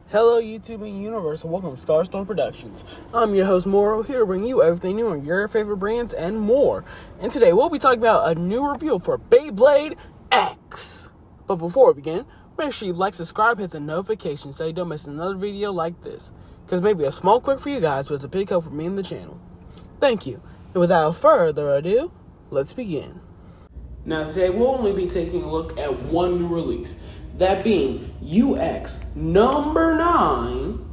Hello YouTube and universe, and welcome to Starstorm Productions. I'm your host Morro, here to bring you everything new on your favorite brands and more. And today we'll be talking about a new review for Beyblade X. But before we begin, make sure you like, subscribe, hit the notification so you don't miss another video like this. Because maybe a small click for you guys, but it's a big help for me and the channel. Thank you. And without further ado, let's begin. Now today we'll only be taking a look at one new release. That being UX number 9,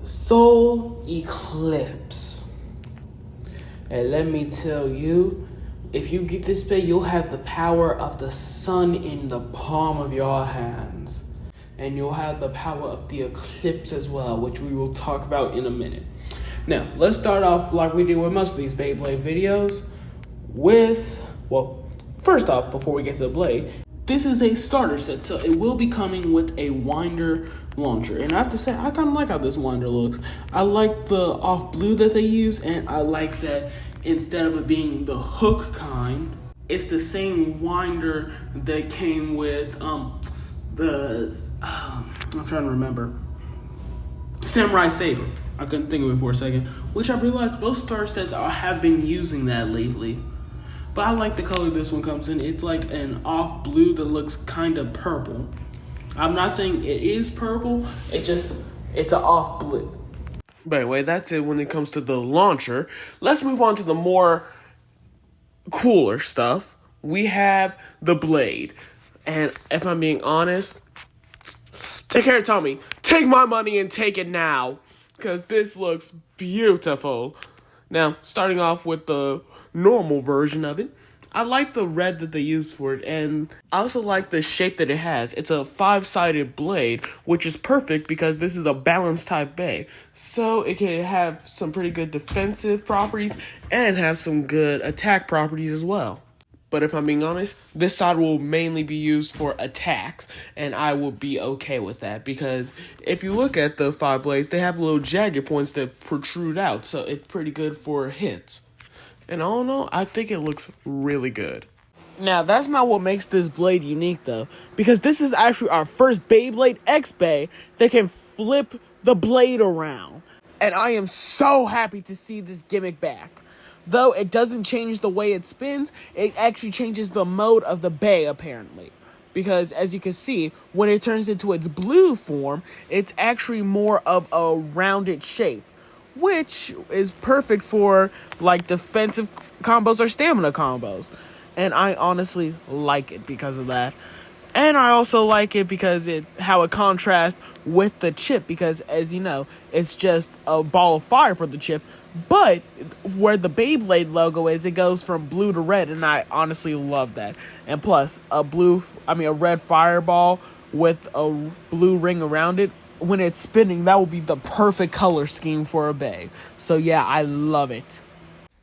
Soleclipse. And let me tell you, if you get this bit, you'll have the power of the sun in the palm of your hands. And you'll have the power of the eclipse as well, which we will talk about in a minute. Now, let's start off like we do with most of these Beyblade videos with, well, first off, before we get to the blade, this is a starter set, so it will be coming with a winder launcher. And I have to say, I kind of like how this winder looks. I like the off blue that they use, and I like that instead of it being the hook kind, it's the same winder that came with I'm trying to remember, Samurai Saber. I couldn't think of it for a second, which I realized most starter sets have been using that lately. But I like the color this one comes in. It's like an off blue that looks kind of purple. I'm not saying it is purple, it's an off blue. But anyway, that's it when it comes to the launcher. Let's move on to the more cooler stuff. We have the blade. And if I'm being honest, take care, Tommy. Take my money and take it now, because this looks beautiful. Now, starting off with the normal version of it, I like the red that they use for it, and I also like the shape that it has. It's a 5-sided blade, which is perfect because this is a balanced type bay. So it can have some pretty good defensive properties and have some good attack properties as well. But if I'm being honest, this side will mainly be used for attacks, and I will be okay with that, because if you look at the 5 blades, they have little jagged points that protrude out, so it's pretty good for hits. And all in all, I think it looks really good. Now, that's not what makes this blade unique, though, because this is actually our first Beyblade X bay that can flip the blade around. And I am so happy to see this gimmick back. Though it doesn't change the way it spins, it actually changes the mode of the bay, apparently. Because, as you can see, when it turns into its blue form, it's actually more of a rounded shape, which is perfect for, like, defensive combos or stamina combos. And I honestly like it because of that. And I also like it because how it contrasts with the chip, because, as you know, it's just a ball of fire for the chip. But where the Beyblade logo is, it goes from blue to red, and I honestly love that. And plus, a red fireball with a blue ring around it, when it's spinning, that will be the perfect color scheme for a bay. So yeah, I love it.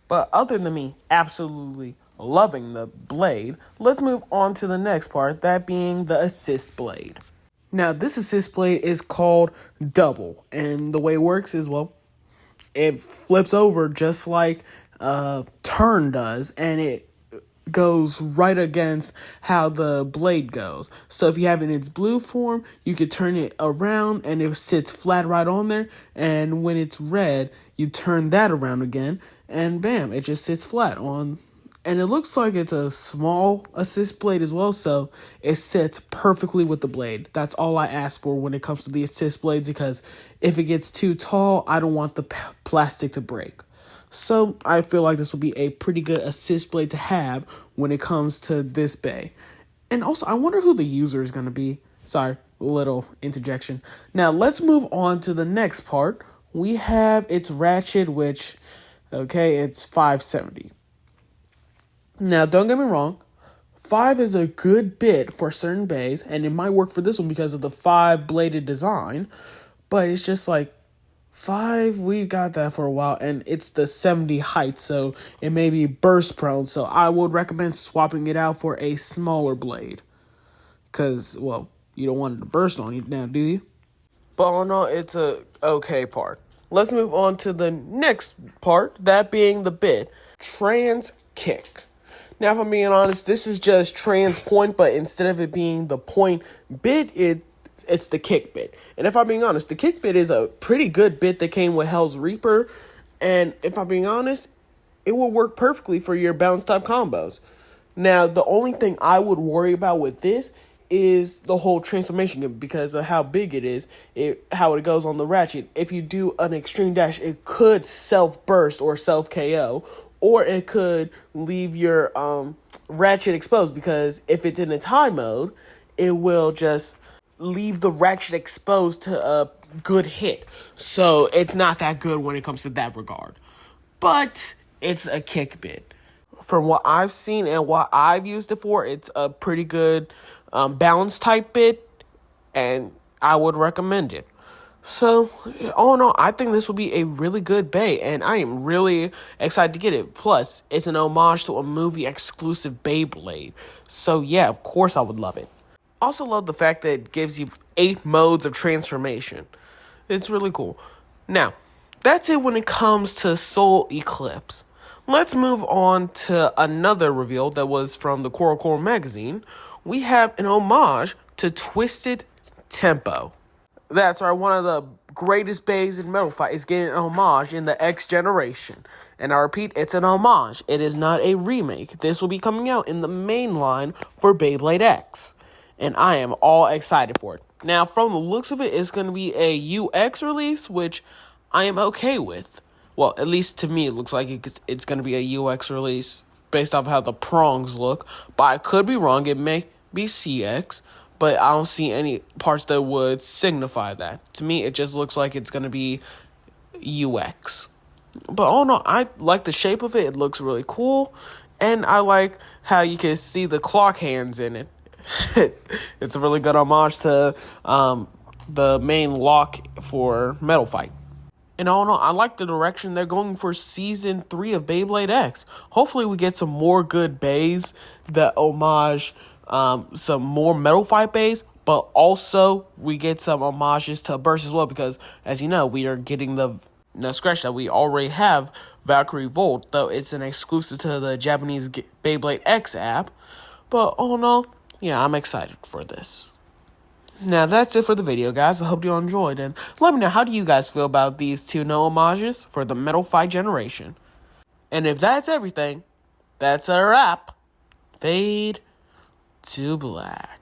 But other than me absolutely loving the blade, let's move on to the next part, that being the assist blade. Now, this assist blade is called double, and the way it works is, well, it flips over just like turn does, and it goes right against how the blade goes. So if you have it in its blue form, you could turn it around and it sits flat right on there, and when it's red, you turn that around again, and bam, it just sits flat on. And it looks like it's a small assist blade as well, so it sits perfectly with the blade. That's all I ask for when it comes to the assist blades, because if it gets too tall, I don't want the plastic to break. So I feel like this will be a pretty good assist blade to have when it comes to this bay. And also, I wonder who the user is going to be. Sorry, little interjection. Now, let's move on to the next part. We have its ratchet, which, okay, it's 570. Now, don't get me wrong, 5 is a good bit for certain bays, and it might work for this one because of the 5-bladed design, but it's just like, 5, we got that for a while, and it's the 70 height, so it may be burst prone, so I would recommend swapping it out for a smaller blade, because, well, you don't want it to burst on you now, do you? But all in all, it's a okay part. Let's move on to the next part, that being the bit, trans kick. Now, if I'm being honest, this is just trans point, but instead of it being the point bit, it it's the kick bit. And if I'm being honest, the kick bit is a pretty good bit that came with Hell's Reaper. And if I'm being honest, it will work perfectly for your bounce type combos. Now, the only thing I would worry about with this is the whole transformation because of how big it is, how it goes on the ratchet. If you do an extreme dash, it could self-burst or self-KO, or it could leave your ratchet exposed because if it's in its high mode, it will just leave the ratchet exposed to a good hit. So it's not that good when it comes to that regard. But it's a kick bit. From what I've seen and what I've used it for, it's a pretty good balance type bit, and I would recommend it. So, all in all, I think this will be a really good bait, and I am really excited to get it. Plus, it's an homage to a movie-exclusive Beyblade. So, yeah, of course I would love it. Also love the fact that it gives you 8 modes of transformation. It's really cool. Now, that's it when it comes to Soleclipse. Let's move on to another reveal that was from the Core magazine. We have an homage to Twisted Tempo. That's one of the greatest bays in Metal Fight is getting an homage in the X generation. And I repeat, it's an homage. It is not a remake. This will be coming out in the main line for Beyblade X. And I am all excited for it. Now, from the looks of it, it's going to be a UX release, which I am okay with. Well, at least to me, it looks like it's going to be a UX release based off how the prongs look. But I could be wrong. It may be CX. But I don't see any parts that would signify that. To me, it just looks like it's going to be UX. But all in all, I like the shape of it. It looks really cool. And I like how you can see the clock hands in it. It's a really good homage to the main lock for Metal Fight. And all in all, I like the direction they're going for Season 3 of Beyblade X. Hopefully we get some more good bays that homage some more Metal Fight bays, but also we get some homages to Burst as well, because as you know, we are getting the scratch that we already have, Valkyrie Volt, though it's an exclusive to the Japanese Beyblade X app. But all in all, yeah, I'm excited for this. Now, that's it for the video, guys. I hope you all enjoyed, and let me know, how do you guys feel about these two new homages for the Metal Fight generation? And if that's everything, that's a wrap. Fade to black.